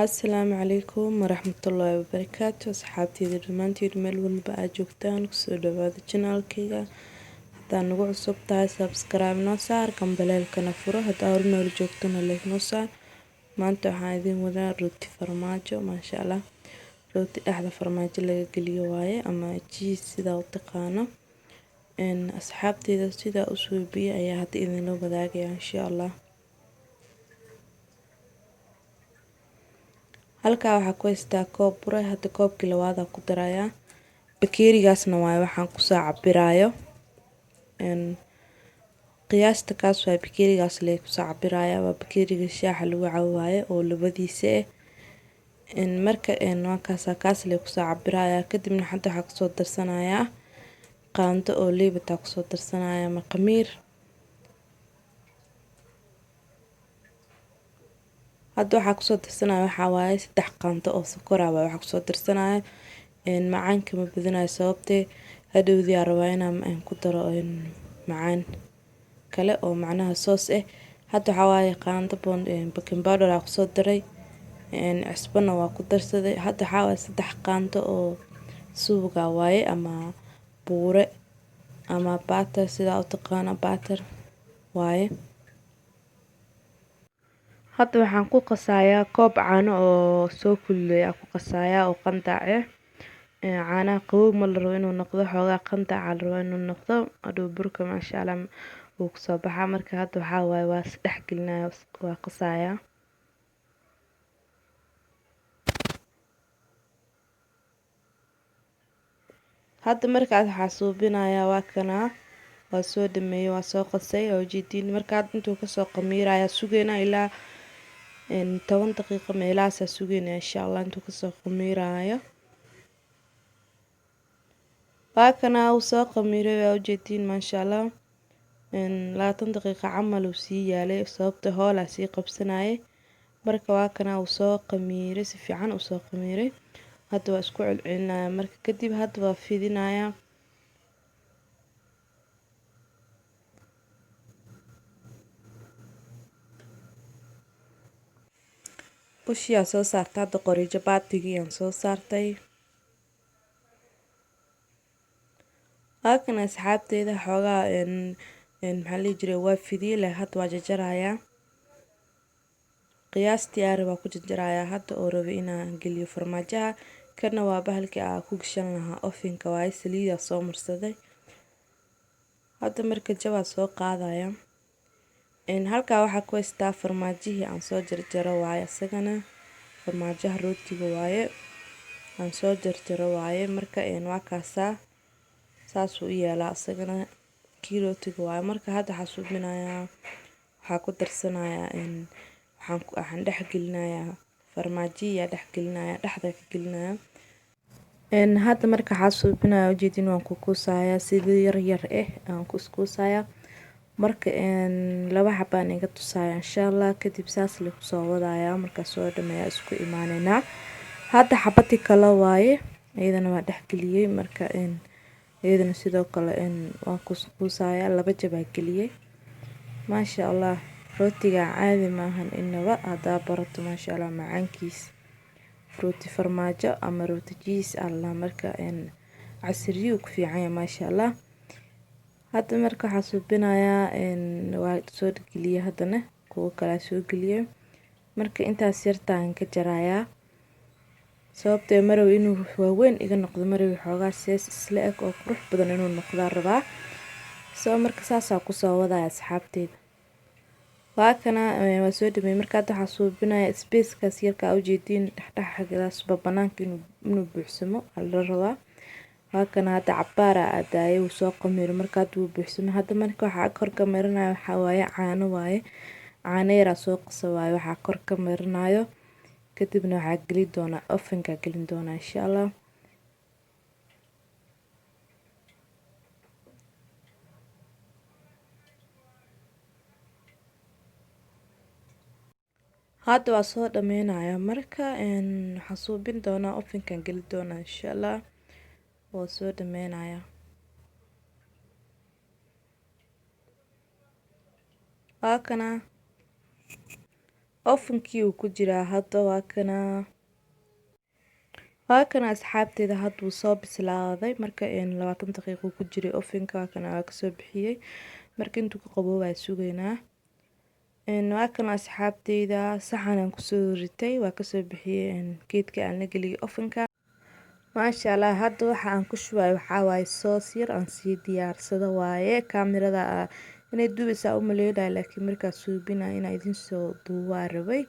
Asalaamu calaykum waraxmatullaahi wabarakaatu asxaabteyda dhammaantiin meel walba aad joogtaan kusoo dhawaada janaalkayga. Hadaa nagu cusub tahay subscribe noo saar, gambaleelkana furo. Hadaa hore noola joogtana like noo saar. Maanta waxaan idiin wadaa rooti farmaajo, maasha Allah. Rooti dhexda farmaajo laga geliyo waaye ama cheese sidaa u taqaano. Asxaabteyda sidaa u suubiye ayaa hadda idinla wadaagaya insha Allah. halkaa waxaa ku haystaa koob bure, hadda koobkii labaad ku darayaa. Bakeerigaasna waaye waxaan ku soo cabiraayo qiyaasta kaas waa bakeerigaas lee ku soo cabirayaa. Waa bakeeriga shaaha lagu cabo waaye oo labadiisa marka waa kaas lee ku soo cabirayaa. Kadibna hadda waxaa kusoo darsanayaa qaando oo liibata kusoo darsanayaa ama khamiir. hadda waxaa kusoo darsanaya waxaa waaye 3 qaando oo sokor ah waxaa kusoo darsanaya macaanka ma badanayo sababtee hadhowdii aan rabaa inaan ku daro macaan kale oo macnaha soos hadda waxaa waaye qaando baking powder aan kusoo daray cusbana waa ku darsaday. hadda waxaa waaye 3 qaando oo suuga waaye ama buure ama butter sidaa u taqaana butter waaye. hadda waxaan ku qasayaa koob caano oo soo kululay ku qasayaa oo qandac caanaha qabow ma la rabo inuu noqdo, xoogaa qandac la rabo inuu noqdo. hadhow burka maasha Allah wuu ku soo baxaa. marka hadda waxaa waaye waa isdhex gelinayaa, waa qasayaa. hadda markaas waxaa suubinayaa waa kana waa soo dhameeyay, waa soo qasay oo jeedin. marka intuu ka soo qamiiraya sugeena ilaa 10 daqiiqo meelahaas sugeena insha Allah intuu ka soo qamiirayo. waa kana uu soo qamiiray waa jeedin maasha Allah 20 daqiiqo camal uu sii yaalay sababta hoola sii qabsanayay. marka waa kana uu soo qamiiray si fiican uu soo qamiiray. hadda waa isku celcelinayaa marka kadib hadda waa fidinayaa. bushiyaa soo saartay hadda qorijo baatigii aan soo saartay. halkan asxaabteyda xoogaa maxaa la jiray waa fidiyay hadda waa jajarayaa qiyaastii aan rabaa ku jajarayaa hadda oo rabo inaan geliyo farmaajaha. kana waa bahalkii aan ku gashan lahaa ovenka waaye saliida soo marsaday. hadda marka jabaa soo qaadaya halkaa waxaa ku haystaa farmaajihii aan soo jarjaro waaye isagana farmaajaha rootiga waaye aan soo jarjaro waaye. marka waa kaasaa saas uu yeelaa isagana kii rootiga waaye. marka hadda waxaa suubinayaa waxaa ku darsanayaa waxaan dhex gelinayaa farmaajiya dhex gelinayaa dhexda ka gelinayaa. hadda marka waxaa suubinayaa ujeedin waan ku kuusayaa sidii yar aan ku iskuusayaa. marka laba xabaan iga tusaya insha Allah kadib saas la ku soo wadayaa. marka soo dhameeyaa isku imaanayna. hadda xabati kale waaye iyadana waa dhex geliyay. marka iyadana sidoo kale waan ku iskuusayaa laba jabaa geliyay. maasha Allah rootiga caadi maahan inaba hadaa barato maasha Allah macaankiis. rooti farmaajo ama rooti cheese Allah marka casriyo ku fiican yahay maasha Allah. hadda marka waxaa suubinayaa waa soo geliyay haddana kuwa kale soo geliyay. marka intaas yartaan ka jarayaa sababtoo marow inuu waaweyn iga noqdo marow xoogaa sees isla eg oo qurux badan inuu noqdo rabaa. marka saas ku soo wadaa asxaabteyda. waa kana waa soo dhameeyay. marka hadda waxaa suubinayaa space kaas yarka u jeedin dhexdhexaadaas banaanka inuu buuxsamo la rabaa. waa kana hadda cabaara aadaayay uu soo qamiiro marka hadda uu buuxsamo. hadda marka waxaa kor ka marinayo waxaa waaye caano waaye caano yar soo qasa waaye waxaa kor ka marinayo. kadibna waxaa geli doonaa ovenka gelin doonaa insha Allah. hadda waa soo dhameynayaa marka waxaa suubin doonaa ovenka geli doonaa insha Allah. waa soo dhameynayaa. waa kana ofankii uu ku jiraa hadda waa kana asxaabteeda hadda wuu soo bislaaday marka 20 daqiiqo ku jiray ofanka waa kana waa kasoo bixiyay marka intuu ka qaboobay suugaynaa waa kana asxaabteeda saxan aan kusoo ritay waa kasoo bixiyay geedka aan la geliyay ofanka maasha Allah hadda waxa aan ku shubay waxa waaye soos yar aan sii diyaarsado waaye kaamirada inay duubeysaa u maleeyahay laakiin markaas suubinaa inay idin soo duubaa rabay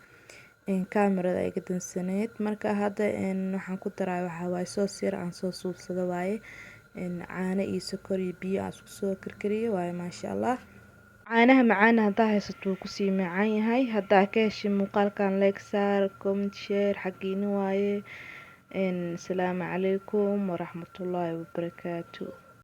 kaamirada ay ka dansaneed marka hadda waxaan ku daray waxa waaye soos yar aan soo suubsado waaye caano iyo sokor iyo biyo aan isku soo karkariyay waaye maasha Allah caanaha macaan hadaa haysato wuu kusii macaan yahay hadaa ka heshay muuqaalkan like saar comment share xaqiina waaye السلام عليكم ورحمة الله وبركاته.